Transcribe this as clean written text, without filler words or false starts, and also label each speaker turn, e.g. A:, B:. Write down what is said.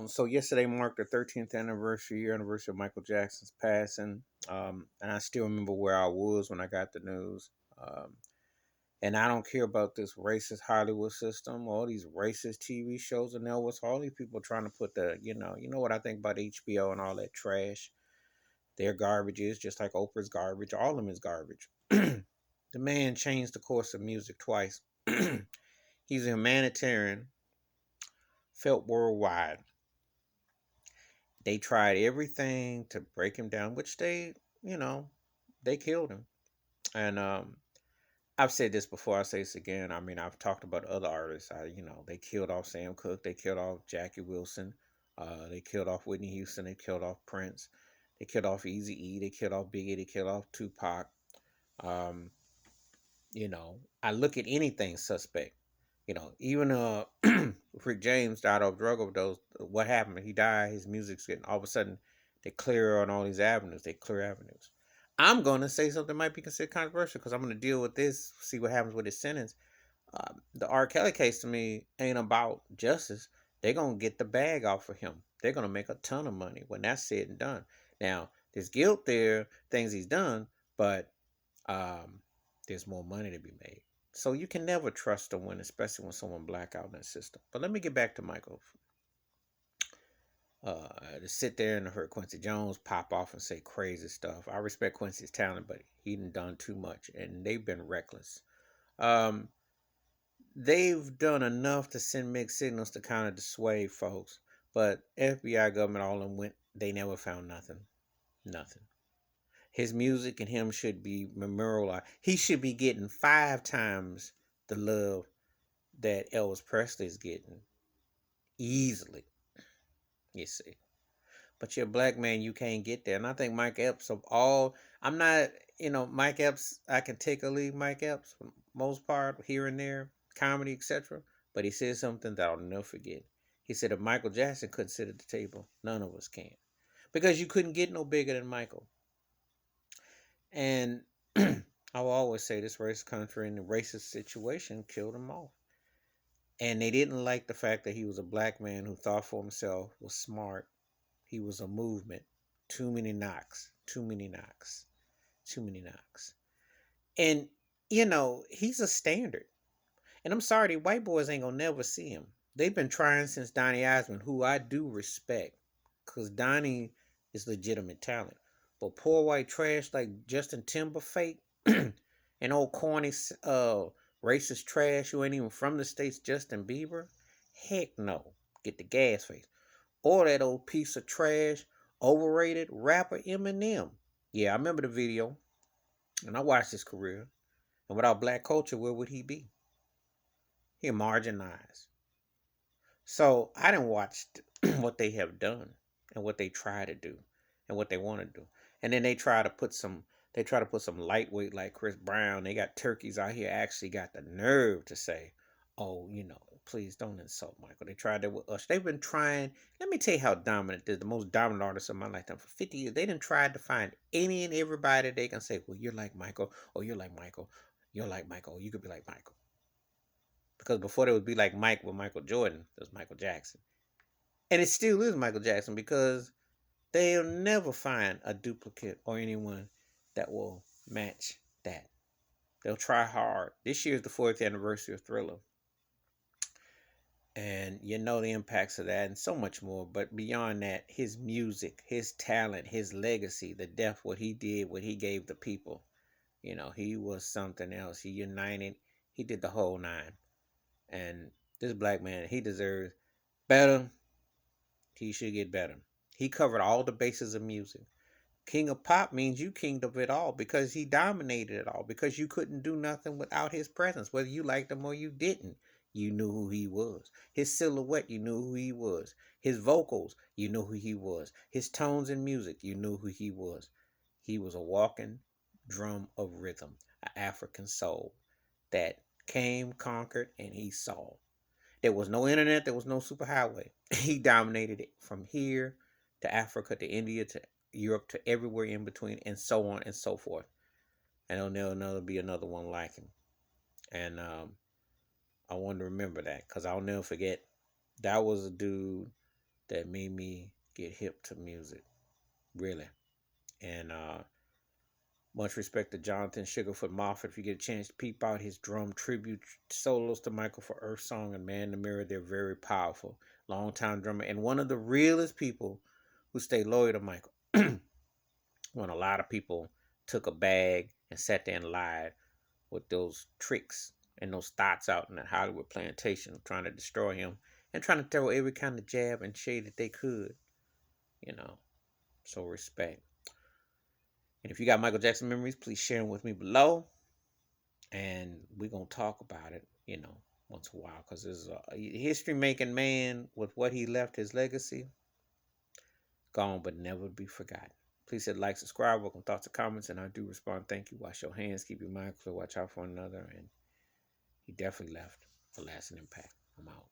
A: So yesterday marked the 13th anniversary of Michael Jackson's passing. And I still remember where I was when I got the news. Um, and I don't care about this racist Hollywood system, all these racist TV shows, and now what's all these people trying to put you know what I think about HBO and all that trash. Their garbage is just like Oprah's garbage. All of them is garbage. The man changed the course of music twice. He's a humanitarian, felt worldwide. They tried everything to break him down, which you know, they killed him. And I've said this before. I say this again. I mean, I've talked about other artists. They killed off Sam Cooke. They killed off Jackie Wilson. They killed off Whitney Houston. They killed off Prince. They killed off Easy E. They killed off Biggie. They killed off Tupac. Um, I look at anything suspect. Even Rick James died of drug overdose. What happened? He died. His music's getting all of a sudden they clear on all these avenues. They clear avenues. I'm gonna say something that might be considered controversial because I'm gonna deal with this. See what happens with his sentence. The R. Kelly case to me ain't about justice. They're gonna get the bag off of him. They're gonna make a ton of money when that's said and done. Now there's guilt there, things he's done, but um, there's more money to be made. So you can never trust a win, especially when someone black out in that system. But let me get back to Michael. To sit there and hear Quincy Jones pop off and say crazy stuff. I respect Quincy's talent, but he done too much, and they've been reckless. Um, they've done enough to send mixed signals to kind of dissuade folks, but FBI government all of them went. They never found nothing. Nothing. His music and him should be memorialized. He should be getting 5 times the love that Elvis Presley is getting easily. You see, but you're a black man, you can't get there. And I think Mike Epps of all, I'm not, Mike Epps. I can take or leave Mike Epps for the most part here and there, comedy, etc. But he said something that I'll never forget. He said if Michael Jackson couldn't sit at the table, none of us can, because you couldn't get no bigger than Michael. And I will always say this race country and the racist situation killed him off. And they didn't like the fact that he was a black man who thought for himself, was smart. He was a movement. Too many knocks. Too many knocks. Too many knocks. And, he's a standard. And I'm sorry, the white boys ain't gonna never see him. They've been trying since Donny Osmond, who I do respect. Because Donny is legitimate talent. But poor white trash like Justin Timberlake and old corny racist trash who ain't even from the States, Justin Bieber, heck no. Get the gas face. Or that old piece of trash, overrated rapper Eminem. Yeah, I remember the video, and I watched his career. And without black culture, where would he be? He marginalized. So I didn't watch what they have done and what they try to do and what they want to do. And then they try to put some lightweight like Chris Brown. They got turkeys out here actually got the nerve to say, oh, please don't insult Michael. They tried that with us. They've been trying. Let me tell you how dominant they're the most dominant artists of my lifetime. For 50 years, they didn't try to find any and everybody they can say, well, you're like Michael, or you're like Michael, you're like Michael, or you could be like Michael. Because before they would be like Mike with Michael Jordan, there's Michael Jackson. And it still is Michael Jackson because they'll never find a duplicate or anyone that will match that. They'll try hard. This year is the 40th anniversary of Thriller. And you know the impacts of that and so much more. But beyond that, his music, his talent, his legacy, the depth, what he did, what he gave the people. He was something else. He united. He did the whole nine. And this black man, he deserves better. He should get better. He covered all the bases of music. King of pop means you king of it all because he dominated it all. Because you couldn't do nothing without his presence. Whether you liked him or you didn't, you knew who he was. His silhouette, you knew who he was. His vocals, you knew who he was. His tones in music, you knew who he was. He was a walking drum of rhythm, an African soul that came, conquered, and he saw. There was no internet, there was no superhighway. He dominated it from here to Africa to India to Europe to everywhere in between, and so on and so forth. And there'll never be another one like him. And I want to remember that because I'll never forget that was a dude that made me get hip to music, really. And much respect to Jonathan Sugarfoot Moffat. If you get a chance to peep out his drum tribute solos to Michael for Earth Song and Man in the Mirror, they're very powerful. Longtime drummer and one of the realest people who stayed loyal to Michael. When a lot of people took a bag and sat there and lied with those tricks and those thoughts out in that Hollywood plantation trying to destroy him and trying to throw every kind of jab and shade that they could, you know. So respect. And if you got Michael Jackson memories, please share them with me below. And we're going to talk about it, once in a while. Because there's a history making man with what he left, his legacy, gone but never be forgotten. Please hit like, subscribe, welcome thoughts and comments, and I do respond. Thank you. Wash your hands, keep your mind clear, watch out for one another. And he definitely left a lasting impact. I'm out.